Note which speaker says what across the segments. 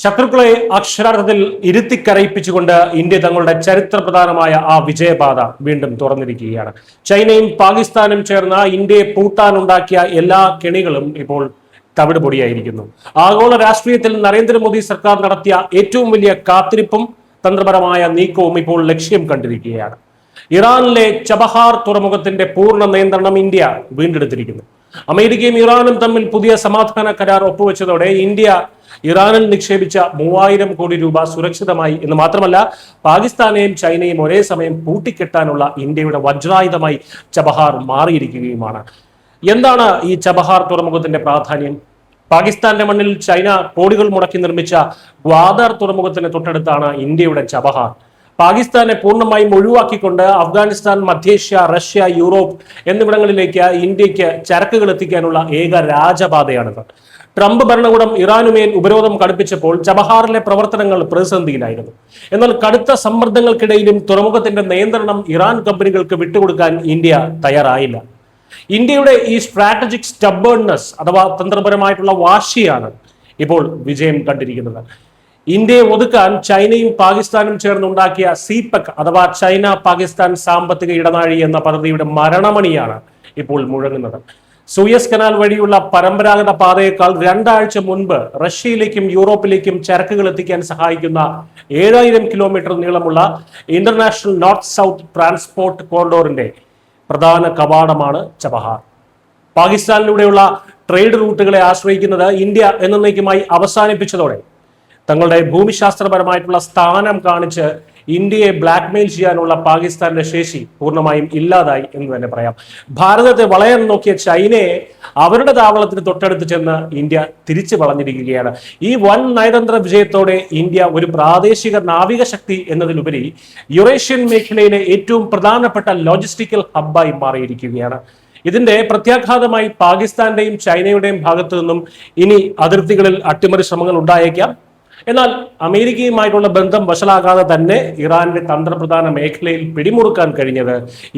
Speaker 1: ശത്രുക്കളെ അക്ഷരാർത്ഥത്തിൽ ഇരുത്തിക്കരയിപ്പിച്ചുകൊണ്ട് ഇന്ത്യ തങ്ങളുടെ ചരിത്രപ്രധാനമായ ആ വിജയപാത വീണ്ടും തുറന്നിരിക്കുകയാണ്. ചൈനയും പാകിസ്ഥാനും ചേർന്ന് ഇന്ത്യയെ പൂട്ടാനുണ്ടാക്കിയ എല്ലാ കെണികളും ഇപ്പോൾ തവിട് പൊടിയായിരിക്കുന്നു. ആഗോള രാഷ്ട്രീയത്തിൽ നരേന്ദ്രമോദി സർക്കാർ നടത്തിയ ഏറ്റവും വലിയ കാത്തിരിപ്പും തന്ത്രപരമായ നീക്കവും ഇപ്പോൾ ലക്ഷ്യം കണ്ടിരിക്കുകയാണ്. ഇറാനിലെ ചബഹാർ തുറമുഖത്തിന്റെ പൂർണ്ണ നിയന്ത്രണം ഇന്ത്യ വീണ്ടെടുത്തിരിക്കുന്നു. അമേരിക്കയും ഇറാനും തമ്മിൽ പുതിയ സമാധാന കരാർ ഒപ്പുവെച്ചതോടെ ഇന്ത്യ ഇറാനിൽ നിക്ഷേപിച്ച 3000 കോടി രൂപ സുരക്ഷിതമായി എന്ന് മാത്രമല്ല, പാകിസ്ഥാനെയും ചൈനയും ഒരേ സമയം പൂട്ടിക്കെട്ടാനുള്ള ഇന്ത്യയുടെ വജ്രായുധമായി ചബഹാർ മാറിയിരിക്കുകയുമാണ്. എന്താണ് ഈ ചബഹാർ തുറമുഖത്തിന്റെ പ്രാധാന്യം? പാകിസ്ഥാന്റെ മണ്ണിൽ ചൈന കോടികൾ മുടക്കി നിർമ്മിച്ച ഗ്വാദർ തുറമുഖത്തിന് തൊട്ടടുത്താണ് ഇന്ത്യയുടെ ചബഹാർ. പാകിസ്ഥാനെ പൂർണ്ണമായും ഒഴിവാക്കിക്കൊണ്ട് അഫ്ഗാനിസ്ഥാൻ, മധ്യേഷ്യ, റഷ്യ, യൂറോപ്പ് എന്നിവിടങ്ങളിലേക്ക് ഇന്ത്യക്ക് ചരക്കുകൾ എത്തിക്കാനുള്ള ഏക രാജപാതയാണിത്. ട്രംപ് ഭരണകൂടം ഇറാനുമേൽ ഉപരോധം കടുപ്പിച്ചപ്പോൾ ചബഹാറിലെ പ്രവർത്തനങ്ങൾ പ്രതിസന്ധിയിലായിരുന്നു. എന്നാൽ കടുത്ത സമ്മർദ്ദങ്ങൾക്കിടയിലും തുറമുഖത്തിന്റെ നിയന്ത്രണം ഇറാൻ കമ്പനികൾക്ക് വിട്ടുകൊടുക്കാൻ ഇന്ത്യ തയ്യാറായില്ല. ഇന്ത്യയുടെ ഈ സ്ട്രാറ്റജിക് സ്റ്റബേൺനെസ് അഥവാ തന്ത്രപരമായിട്ടുള്ള വാശിയാണ് ഇപ്പോൾ വിജയം കണ്ടിരിക്കുന്നത്. ഇന്ത്യയെ ഒതുക്കാൻ ചൈനയും പാകിസ്ഥാനും ചേർന്നുണ്ടാക്കിയ സിപെക് അഥവാ ചൈന പാകിസ്ഥാൻ സാമ്പത്തിക ഇടനാഴി എന്ന പദ്ധതിയുടെ മരണമണിയാണ് ഇപ്പോൾ മുഴങ്ങുന്നത്. സൂയസ് കനാൽ വഴിയുള്ള പരമ്പരാഗത പാതയേക്കാൾ 2 ആഴ്ച മുൻപ് റഷ്യയിലേക്കും യൂറോപ്പിലേക്കും ചരക്കുകൾ എത്തിക്കാൻ സഹായിക്കുന്ന 7000 കിലോമീറ്റർ നീളമുള്ള ഇന്റർനാഷണൽ നോർത്ത് സൗത്ത് ട്രാൻസ്പോർട്ട് കോറിഡോറിന്റെ പ്രധാന കവാടമാണ് ചബഹാർ. പാകിസ്ഥാനിലൂടെയുള്ള ട്രേഡ് റൂട്ടുകളെ ആശ്രയിക്കുന്നത് ഇന്ത്യ എന്നേക്കുമായി അവസാനിപ്പിച്ചതോടെ തങ്ങളുടെ ഭൂമിശാസ്ത്രപരമായിട്ടുള്ള സ്ഥാനം കാണിച്ച് ഇന്ത്യയെ ബ്ലാക്ക്മെയിൽ ചെയ്യാനുള്ള പാകിസ്ഥാന്റെ ശേഷി പൂർണ്ണമായും ഇല്ലാതായി എന്ന് തന്നെ പറയാം. ഭാരതത്തെ വളയാൻ നോക്കിയ ചൈനയെ അവരുടെ താവളത്തിന് തൊട്ടടുത്ത് ചെന്ന് ഇന്ത്യ തിരിച്ചു വളഞ്ഞിരിക്കുകയാണ്. ഈ വൻ നയതന്ത്ര വിജയത്തോടെ ഇന്ത്യ ഒരു പ്രാദേശിക നാവിക ശക്തി എന്നതിലുപരി യുറേഷ്യൻ മേഖലയിലെ ഏറ്റവും പ്രധാനപ്പെട്ട ലോജിസ്റ്റിക്കൽ ഹബ്ബായി മാറിയിരിക്കുകയാണ്. ഇതിന്റെ പ്രത്യാഘാതമായി പാകിസ്ഥാന്റെയും ചൈനയുടെയും ഭാഗത്തു നിന്നും ഇനി അതിർത്തികളിൽ അട്ടിമറി ശ്രമങ്ങൾ ഉണ്ടായേക്കാം. എന്നാൽ അമേരിക്കയുമായിട്ടുള്ള ബന്ധം വഷളാകാതെ തന്നെ ഇറാന്റെ തന്ത്രപ്രധാന മേഖലയിൽ പിടിമുറുക്കാൻ കഴിഞ്ഞത്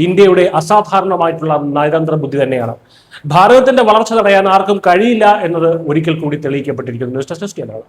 Speaker 1: ഇന്ത്യയുടെ അസാധാരണമായിട്ടുള്ള നയതന്ത്ര ബുദ്ധി തന്നെയാണ്. ഭാരതത്തിന്റെ വളർച്ച തടയാൻ ആർക്കും കഴിയില്ല എന്നത് ഒരിക്കൽ കൂടി തെളിയിക്കപ്പെട്ടിരിക്കുന്നു.